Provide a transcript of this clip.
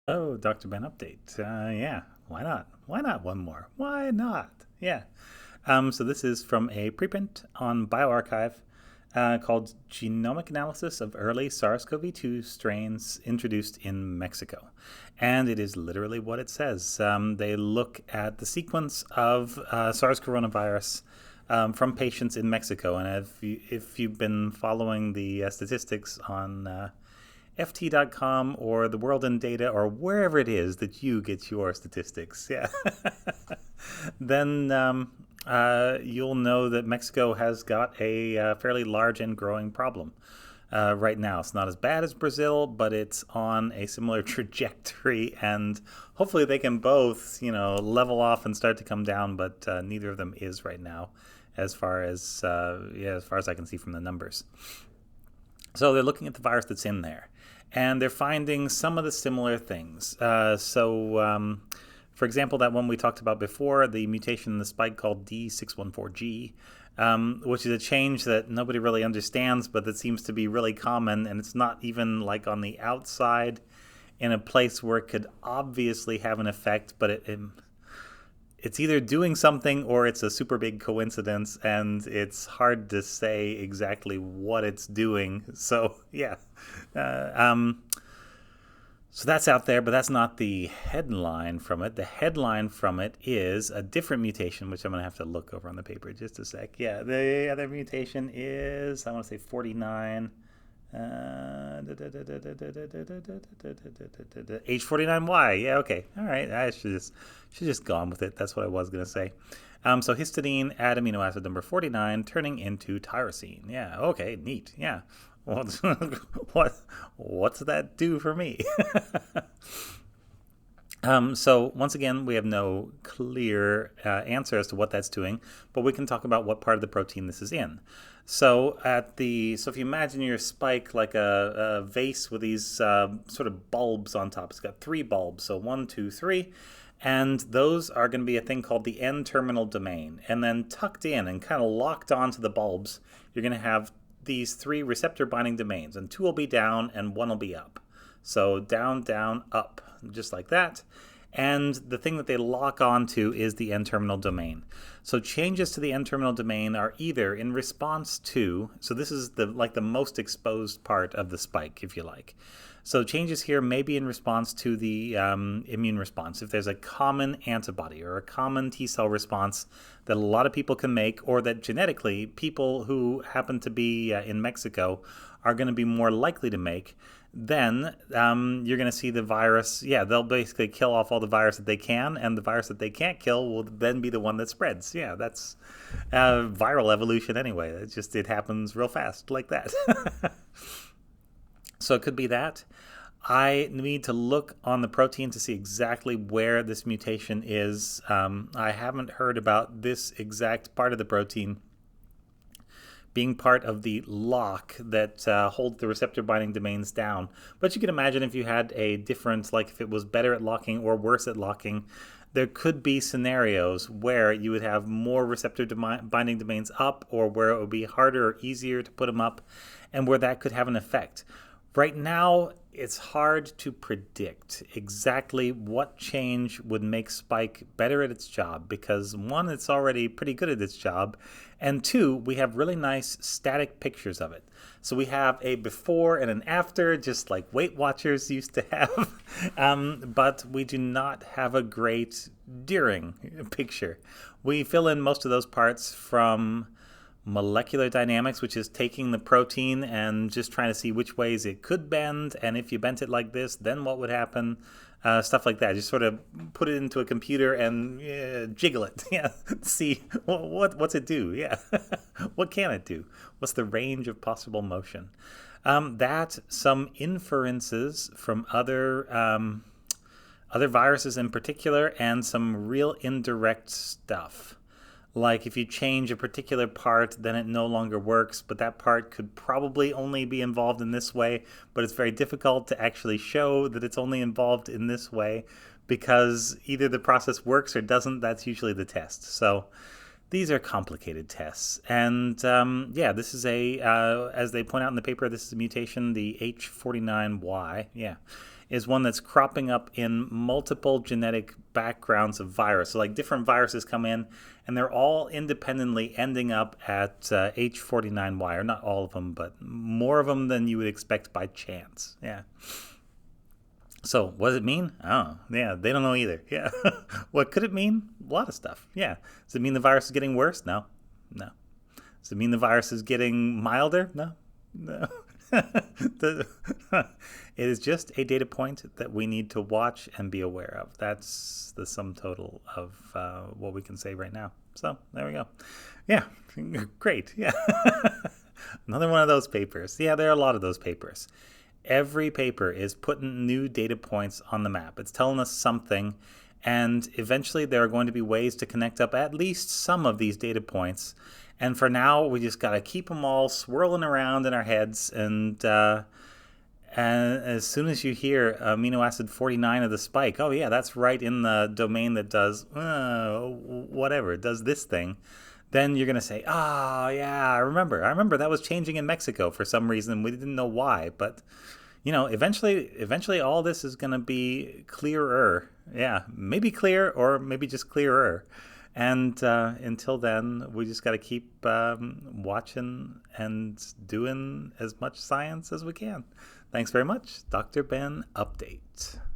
Oh, Dr. Ben update. Yeah, why not? Why not one more? Why not? Yeah. So this is from a preprint on bioRxiv called Genomic Analysis of Early SARS-CoV-2 Strains Introduced in Mexico. And it is literally what it says. They look at the sequence of SARS coronavirus from patients in Mexico. And if you've been following the statistics on ft.com or the World in Data or wherever it is that you get your statistics, yeah, then you'll know that Mexico has got a fairly large and growing problem. Right now, it's not as bad as Brazil, but it's on a similar trajectory, and hopefully they can both, level off and start to come down. But neither of them is right now, as far as I can see from the numbers. So they're looking at the virus that's in there, and they're finding some of the similar things. For example, that one we talked about before, the mutation in the spike called D614G, which is a change that nobody really understands, but that seems to be really common, and it's not even like on the outside in a place where it could obviously have an effect, but it's either doing something or it's a super big coincidence, and it's hard to say exactly what it's doing. So yeah, uh, um, so that's out there, but that's not the headline from it. The headline from it is a different mutation, which I'm going to have to look over on the paper just a sec. Yeah, the other mutation is, I want to say 49. H49Y. Yeah, okay. All right. I should just gone with it. That's what I was gonna say. So histidine, add amino acid number 49, turning into tyrosine. Yeah. Okay. Neat. Yeah. Well, what's that do for me? So once again, we have no clear answer as to what that's doing, but we can talk about what part of the protein this is in. So if you imagine your spike like a vase with these sort of bulbs on top, it's got three bulbs, so one, two, three, and those are going to be a thing called the N-terminal domain, and then tucked in and kind of locked onto the bulbs, you're going to have these three receptor binding domains, and two will be down and one will be up. So down, down, up, just like that. And the thing that they lock onto is the N-terminal domain. So changes to the N-terminal domain are either in response to, so this is the most exposed part of the spike, if you like. So changes here may be in response to the immune response. If there's a common antibody or a common T cell response that a lot of people can make, or that genetically people who happen to be in Mexico are going to be more likely to make, then you're going to see the virus. Yeah, they'll basically kill off all the virus that they can, and the virus that they can't kill will then be the one that spreads. Yeah, that's viral evolution anyway. It happens real fast like that. So it could be that. I need to look on the protein to see exactly where this mutation is. I haven't heard about this exact part of the protein being part of the lock that holds the receptor binding domains down. But you can imagine if you had a difference, like if it was better at locking or worse at locking, there could be scenarios where you would have more receptor binding domains up, or where it would be harder or easier to put them up, and where that could have an effect. Right now, it's hard to predict exactly what change would make Spike better at its job, because one, it's already pretty good at its job, and two, we have really nice static pictures of it. So we have a before and an after, just like Weight Watchers used to have, but we do not have a great during picture. We fill in most of those parts from molecular dynamics, which is taking the protein and just trying to see which ways it could bend, and if you bent it like this, then what would happen. Stuff like that. Just sort of put it into a computer and jiggle it. Yeah, see what's it do. Yeah, what can it do? What's the range of possible motion? That some inferences from other viruses in particular, and some real indirect stuff. Like if you change a particular part, then it no longer works, but that part could probably only be involved in this way, but it's very difficult to actually show that it's only involved in this way, because either the process works or doesn't. That's usually the test. So these are complicated tests. And yeah, this is as they point out in the paper, this is a mutation, the H49Y. Yeah. is one that's cropping up in multiple genetic backgrounds of virus. So like different viruses come in, and they're all independently ending up at H49Y, or not all of them, but more of them than you would expect by chance. Yeah. So what does it mean? Oh, yeah, they don't know either. Yeah. What could it mean? A lot of stuff. Yeah. Does it mean the virus is getting worse? No. No. Does it mean the virus is getting milder? No. No. It is just a data point that we need to watch and be aware of. That's the sum total of what we can say right now. So there we go. Yeah, great. Yeah. Another one of those papers. Yeah, there are a lot of those papers. Every paper is putting new data points on the map. It's telling us something, and eventually there are going to be ways to connect up at least some of these data points. And for now, we just got to keep them all swirling around in our heads. And as soon as you hear amino acid 49 of the spike, oh yeah, that's right in the domain that does whatever, it does this thing. Then you're going to say, oh yeah, I remember that was changing in Mexico for some reason. We didn't know why, but eventually all this is going to be clearer. Yeah, maybe clear or maybe just clearer. And until then, we just got to keep watching and doing as much science as we can. Thanks very much. Dr. Ben Update.